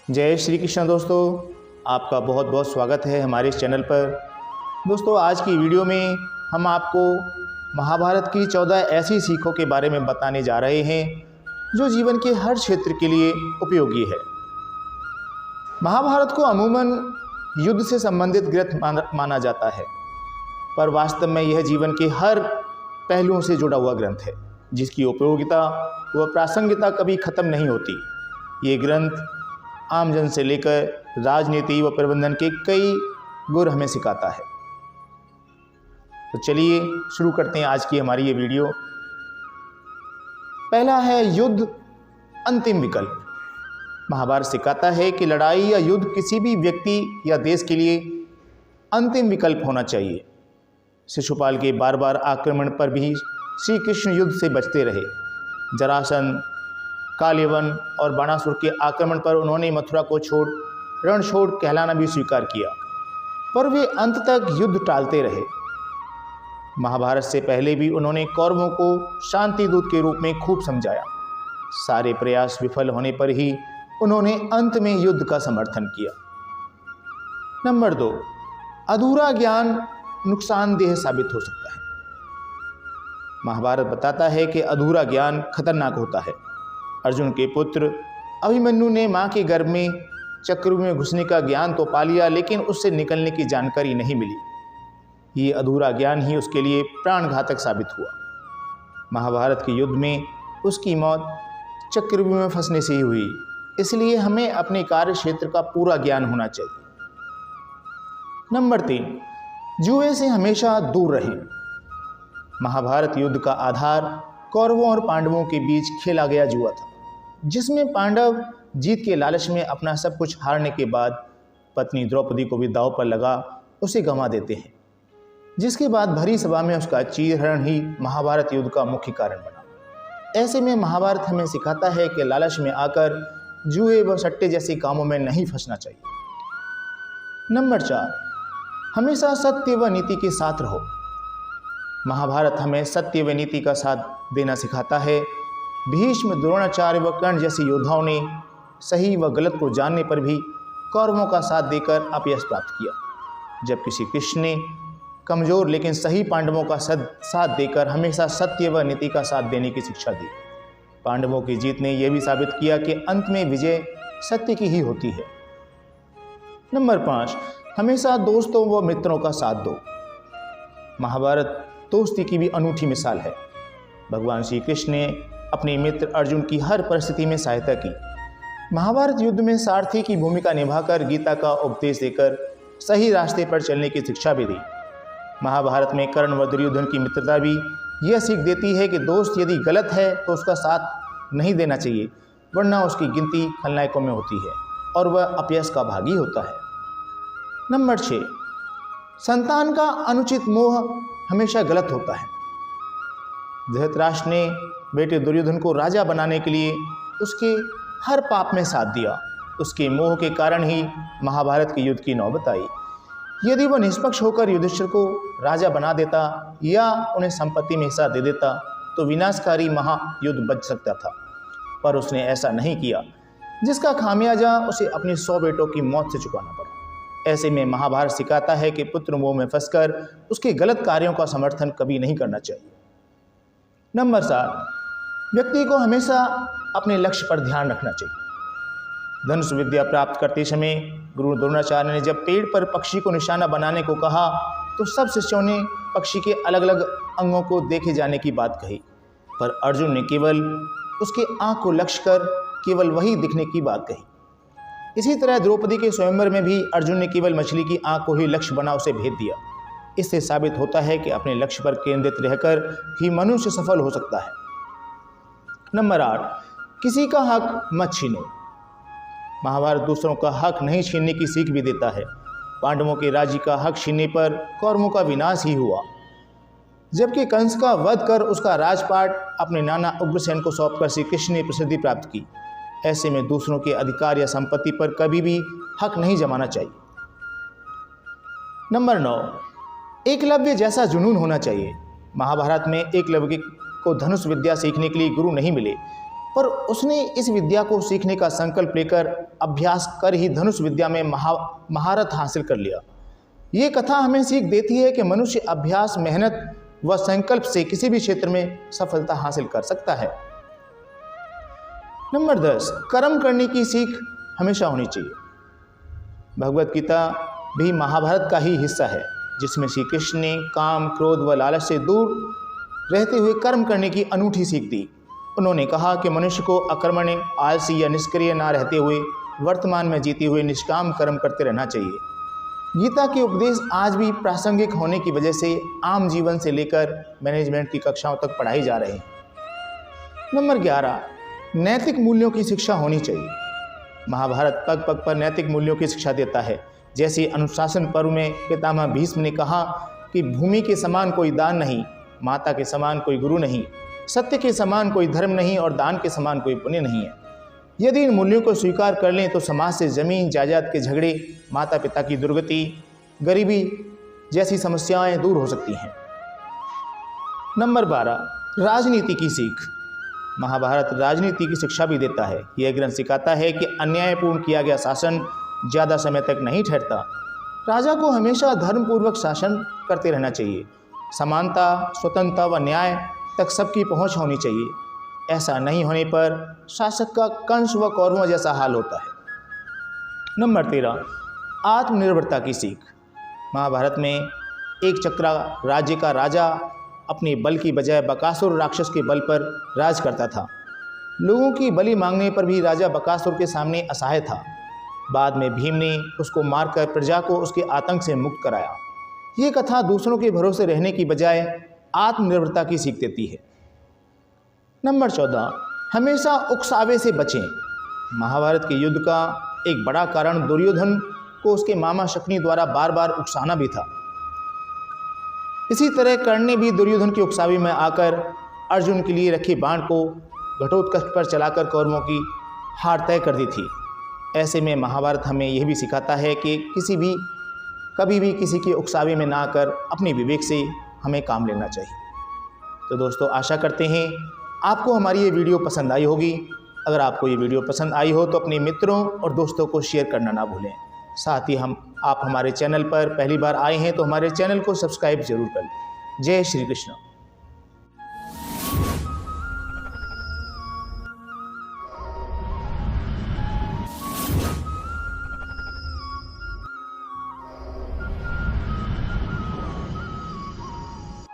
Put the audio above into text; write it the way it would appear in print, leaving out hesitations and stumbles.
जय श्री कृष्ण दोस्तों, आपका बहुत बहुत स्वागत है हमारे इस चैनल पर। दोस्तों, आज की वीडियो में हम आपको महाभारत की 14 ऐसी सीखों के बारे में बताने जा रहे हैं जो जीवन के हर क्षेत्र के लिए उपयोगी है। महाभारत को अमूमन युद्ध से संबंधित ग्रंथ माना जाता है, पर वास्तव में यह जीवन के हर पहलुओं से जुड़ा हुआ ग्रंथ है, जिसकी उपयोगिता व प्रासंगिकता कभी खत्म नहीं होती। ये ग्रंथ आमजन से लेकर राजनीति व प्रबंधन के कई गुर हमें सिखाता है। तो चलिए शुरू करते हैं आज की हमारी ये वीडियो। पहला है युद्ध अंतिम विकल्प। महाभारत सिखाता है कि लड़ाई या युद्ध किसी भी व्यक्ति या देश के लिए अंतिम विकल्प होना चाहिए। शिशुपाल के बार बार आक्रमण पर भी श्री कृष्ण युद्ध से बचते रहे। जरासंध, काल्यवन और बाणासुर के आक्रमण पर उन्होंने मथुरा को रण छोड़ कहलाना भी स्वीकार किया, पर वे अंत तक युद्ध टालते रहे। महाभारत से पहले भी उन्होंने कौरवों को शांति दूत के रूप में खूब समझाया। सारे प्रयास विफल होने पर ही उन्होंने अंत में युद्ध का समर्थन किया। नंबर 2, अधूरा ज्ञान नुकसानदेह साबित हो सकता है। महाभारत बताता है कि अधूरा ज्ञान खतरनाक होता है। अर्जुन के पुत्र अभिमन्यु ने मां के गर्भ में चक्रव्यूह में घुसने का ज्ञान तो पा लिया, लेकिन उससे निकलने की जानकारी नहीं मिली। ये अधूरा ज्ञान ही उसके लिए प्राणघातक साबित हुआ। महाभारत के युद्ध में उसकी मौत चक्रव्यूह में फंसने से ही हुई। इसलिए हमें अपने कार्य क्षेत्र का पूरा ज्ञान होना चाहिए। नंबर 3, जुए से हमेशा दूर रहें। महाभारत युद्ध का आधार कौरवों और पांडवों के बीच खेला गया जुआ था, जिसमें पांडव जीत के लालच में अपना सब कुछ हारने के बाद पत्नी द्रौपदी को भी दांव पर लगा उसे गंवा देते हैं, जिसके बाद भरी सभा में उसका चीरहरण ही महाभारत युद्ध का मुख्य कारण बना। ऐसे में महाभारत हमें सिखाता है कि लालच में आकर जुए व सट्टे जैसे कामों में नहीं फंसना चाहिए। नंबर 4, हमेशा सत्य व नीति के साथ रहो। महाभारत हमें सत्य व नीति का साथ देना सिखाता है। भीष्म, द्रोणाचार्य व कर्ण जैसे योद्धाओं ने सही व गलत को जानने पर भी कौरवों का साथ देकर अपयश प्राप्त किया, जबकि श्री कृष्ण ने कमजोर लेकिन सही पांडवों का साथ देकर हमेशा सत्य व नीति का साथ देने की शिक्षा दी। पांडवों की जीत ने यह भी साबित किया कि अंत में विजय सत्य की ही होती है। नंबर 5, हमेशा दोस्तों व मित्रों का साथ दो। महाभारत दोस्ती की भी अनूठी मिसाल है। भगवान श्री कृष्ण ने अपने मित्र अर्जुन की हर परिस्थिति में सहायता की। महाभारत युद्ध में सारथी की भूमिका निभाकर गीता का उपदेश देकर सही रास्ते पर चलने की शिक्षा भी दी। महाभारत में कर्ण व दुर्योधन की मित्रता भी यह सीख देती है कि दोस्त यदि गलत है तो उसका साथ नहीं देना चाहिए, वरना उसकी गिनती खलनायकों में होती है और वह अपयश का भागी होता है। नंबर 6, संतान का अनुचित मोह हमेशा गलत होता है। धृतराष्ट्र ने बेटे दुर्योधन को राजा बनाने के लिए उसके हर पाप में साथ दिया। उसके मोह के कारण ही महाभारत के युद्ध की नौबत आई। यदि वह निष्पक्ष होकर युधिष्ठिर को राजा बना देता या उन्हें संपत्ति में हिस्सा दे देता तो विनाशकारी महायुद्ध बच सकता था, पर उसने ऐसा नहीं किया, जिसका खामियाजा उसे अपने 100 बेटों की मौत से चुकाना पड़ा। ऐसे में महाभारत सिखाता है कि पुत्र मोह में फंसकर उसके गलत कार्यों का समर्थन कभी नहीं करना चाहिए। नंबर 7, व्यक्ति को हमेशा अपने लक्ष्य पर ध्यान रखना चाहिए। धनुष विद्या प्राप्त करते समय गुरु द्रोणाचार्य ने जब पेड़ पर पक्षी को निशाना बनाने को कहा तो सब शिष्यों ने पक्षी के अलग अलग अंगों को देखे जाने की बात कही, पर अर्जुन ने केवल उसके आँख को लक्ष्य कर केवल वही दिखने की बात कही। इसी तरह द्रौपदी के स्वयंवर में भी अर्जुन ने केवल मछली की आँख को ही लक्ष्य बना उसे भेद दिया। इससे साबित होता है कि अपने लक्ष्य पर केंद्रित रहकर ही मनुष्य सफल हो सकता है। नंबर 8, किसी का हक मत छीनो। महाभारत दूसरों का हक नहीं छीनने की सीख भी देता है। पांडवों के राज्य का हक छीनने पर कौरवों का विनाश ही हुआ, जबकि कंस का वध कर उसका राजपाट अपने नाना उग्रसेन को सौंपकर श्री कृष्ण ने प्रसिद्धि प्राप्त की। ऐसे में दूसरों के अधिकार या संपत्ति पर कभी भी हक नहीं जमाना चाहिए। नंबर 9, एकलव्य जैसा जुनून होना चाहिए। महाभारत में एकलव्य को धनुष विद्या सीखने के लिए गुरु नहीं मिले, पर उसने इस विद्या को सीखने का संकल्प लेकर अभ्यास कर ही धनुष विद्या में महारत हासिल कर लिया। ये कथा हमें सीख देती है कि मनुष्य अभ्यास, मेहनत व संकल्प से किसी भी क्षेत्र में सफलता हासिल कर सकता है। नंबर 10, कर्म करने की सीख हमेशा होनी चाहिए। भगवत गीता भी महाभारत का ही हिस्सा है, जिसमें श्री कृष्ण ने काम, क्रोध व लालच से दूर रहते हुए कर्म करने की अनूठी सीख दी। उन्होंने कहा कि मनुष्य को अकर्मण्य, आलसी या निष्क्रिय ना रहते हुए वर्तमान में जीते हुए निष्काम कर्म करते रहना चाहिए। गीता के उपदेश आज भी प्रासंगिक होने की वजह से आम जीवन से लेकर मैनेजमेंट की कक्षाओं तक पढ़ाई जा रहे हैं। नंबर 11, नैतिक मूल्यों की शिक्षा होनी चाहिए। महाभारत पग पग पर नैतिक मूल्यों की शिक्षा देता है। जैसे अनुशासन पर्व में पितामह भीष्म ने कहा कि भूमि के समान कोई दान नहीं, माता के समान कोई गुरु नहीं, सत्य के समान कोई धर्म नहीं और दान के समान कोई पुण्य नहीं है। यदि इन मूल्यों को स्वीकार कर लें तो समाज से जमीन जायदाद के झगड़े, माता पिता की दुर्गति, गरीबी जैसी समस्याएं दूर हो सकती हैं। नंबर 12, राजनीति की सीख। महाभारत राजनीति की शिक्षा भी देता है। यह ग्रंथ सिखाता है कि अन्यायपूर्ण किया गया शासन ज़्यादा समय तक नहीं ठहरता। राजा को हमेशा धर्मपूर्वक शासन करते रहना चाहिए। समानता, स्वतंत्रता व न्याय तक सबकी पहुंच होनी चाहिए। ऐसा नहीं होने पर शासक का कंस व कौरवों जैसा हाल होता है। नंबर 13, आत्मनिर्भरता की सीख। महाभारत में एक चक्रा राज्य का राजा अपने बल की बजाय बकासुर राक्षस के बल पर राज करता था। लोगों की बलि मांगने पर भी राजा बकासुर के सामने असहाय था। बाद में भीम ने उसको मारकर प्रजा को उसके आतंक से मुक्त कराया। ये कथा दूसरों के भरोसे रहने की बजाय आत्मनिर्भरता की सीख देती है। नंबर 14, हमेशा उकसावे से बचें। महाभारत के युद्ध का एक बड़ा कारण दुर्योधन को उसके मामा शकुनी द्वारा बार बार उकसाना भी था। इसी तरह कर्ण ने भी दुर्योधन के उकसावे में आकर अर्जुन के लिए रखे बाण को घटोत्कच पर चलाकर कौरवों की हार तय कर दी थी। ऐसे में महाभारत हमें यह भी सिखाता है कि कभी भी किसी के उकसावे में ना आकर अपने विवेक से हमें काम लेना चाहिए। तो दोस्तों, आशा करते हैं आपको हमारी ये वीडियो पसंद आई होगी। अगर आपको ये वीडियो पसंद आई हो तो अपने मित्रों और दोस्तों को शेयर करना ना भूलें। साथ ही आप हमारे चैनल पर पहली बार आए हैं तो हमारे चैनल को सब्सक्राइब जरूर कर लें। जय श्री कृष्ण।